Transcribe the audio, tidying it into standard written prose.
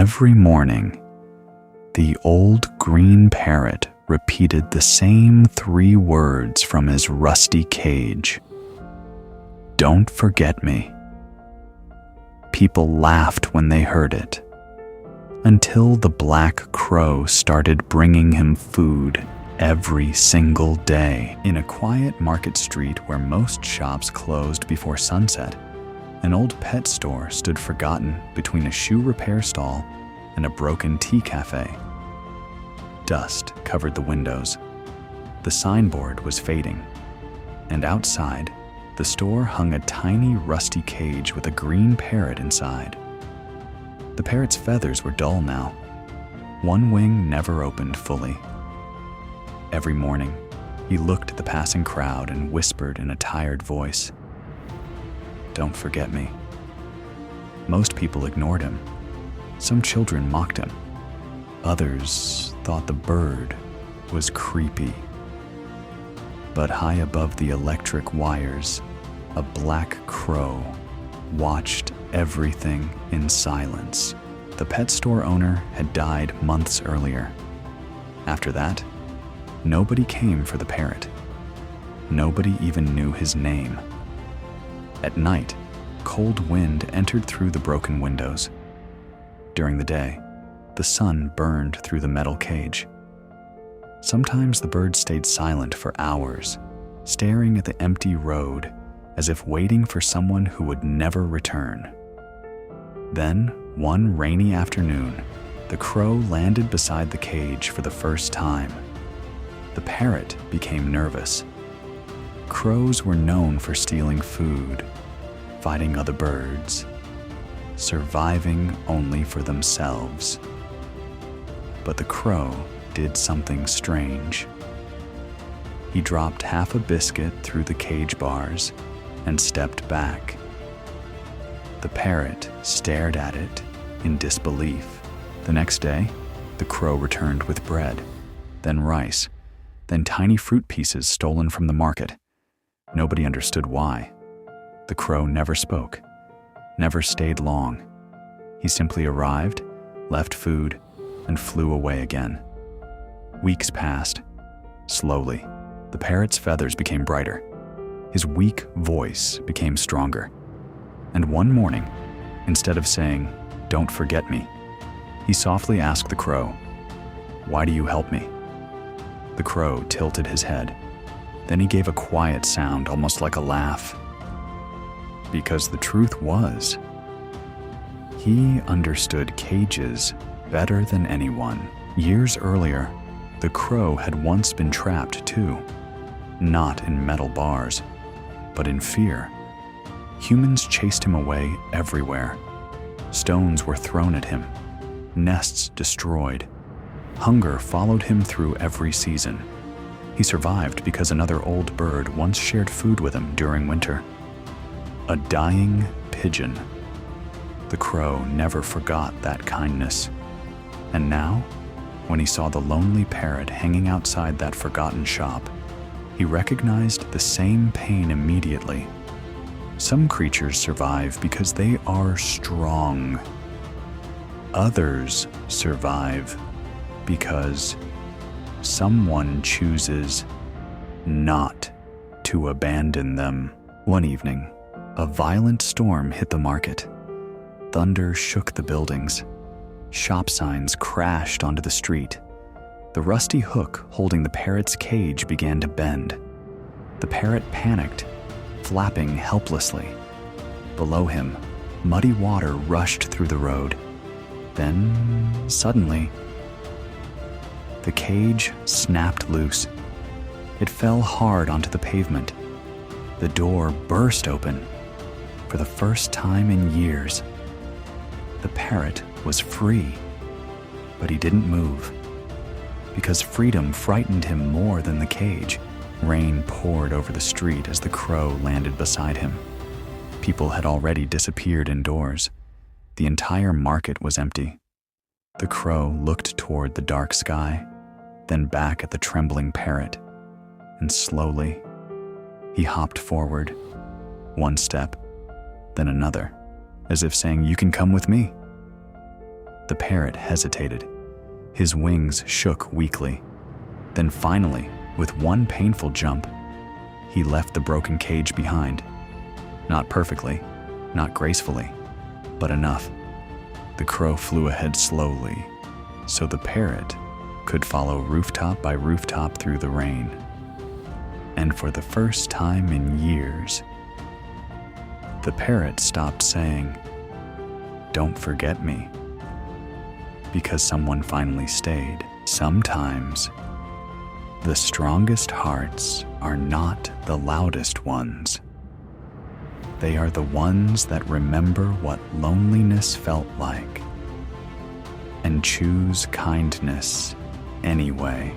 Every morning, the old green parrot repeated the same 3 words from his rusty cage. "Don't forget me." People laughed when they heard it, until the black crow started bringing him food every single day. In a quiet market street where most shops closed before sunset, an old pet store stood forgotten between a shoe repair stall and a broken tea cafe. Dust covered the windows. The signboard was fading, and outside, the store hung a tiny rusty cage with a green parrot inside. The parrot's feathers were dull now. One wing never opened fully. Every morning, he looked at the passing crowd and whispered in a tired voice, "Don't forget me." Most people ignored him. Some children mocked him. Others thought the bird was creepy. But high above the electric wires, a black crow watched everything in silence. The pet store owner had died months earlier. After that, nobody came for the parrot. Nobody even knew his name. At night, cold wind entered through the broken windows. During the day, the sun burned through the metal cage. Sometimes the bird stayed silent for hours, staring at the empty road as if waiting for someone who would never return. Then, one rainy afternoon, the crow landed beside the cage for the first time. The parrot became nervous. Crows were known for stealing food, fighting other birds, surviving only for themselves. But the crow did something strange. He dropped half a biscuit through the cage bars and stepped back. The parrot stared at it in disbelief. The next day, the crow returned with bread, then rice, then tiny fruit pieces stolen from the market. Nobody understood why. The crow never spoke, never stayed long. He simply arrived, left food, and flew away again. Weeks passed. Slowly, the parrot's feathers became brighter. His weak voice became stronger. And one morning, instead of saying, "Don't forget me," he softly asked the crow, "Why do you help me?" The crow tilted his head. Then he gave a quiet sound, almost like a laugh. Because the truth was, he understood cages better than anyone. Years earlier, the crow had once been trapped too, not in metal bars, but in fear. Humans chased him away everywhere. Stones were thrown at him, nests destroyed. Hunger followed him through every season. He survived because another old bird once shared food with him during winter. A dying pigeon. The crow never forgot that kindness. And now, when he saw the lonely parrot hanging outside that forgotten shop, he recognized the same pain immediately. Some creatures survive because they are strong. Others survive because someone chooses not to abandon them. One evening, a violent storm hit the market. Thunder shook the buildings. Shop signs crashed onto the street. The rusty hook holding the parrot's cage began to bend. The parrot panicked, flapping helplessly. Below him, muddy water rushed through the road. Then, suddenly, the cage snapped loose. It fell hard onto the pavement. The door burst open. For the first time in years, the parrot was free. But he didn't move, because freedom frightened him more than the cage. Rain poured over the street as the crow landed beside him. People had already disappeared indoors. The entire market was empty. The crow looked toward the dark sky, then back at the trembling parrot, and slowly, he hopped forward, one step, then another, as if saying, "You can come with me." The parrot hesitated. His wings shook weakly. Then finally, with one painful jump, he left the broken cage behind. Not perfectly, not gracefully, but enough. The crow flew ahead slowly, so the parrot could follow rooftop by rooftop through the rain. And for the first time in years, the parrot stopped saying, "Don't forget me," because someone finally stayed. Sometimes, the strongest hearts are not the loudest ones. They are the ones that remember what loneliness felt like and choose kindness anyway.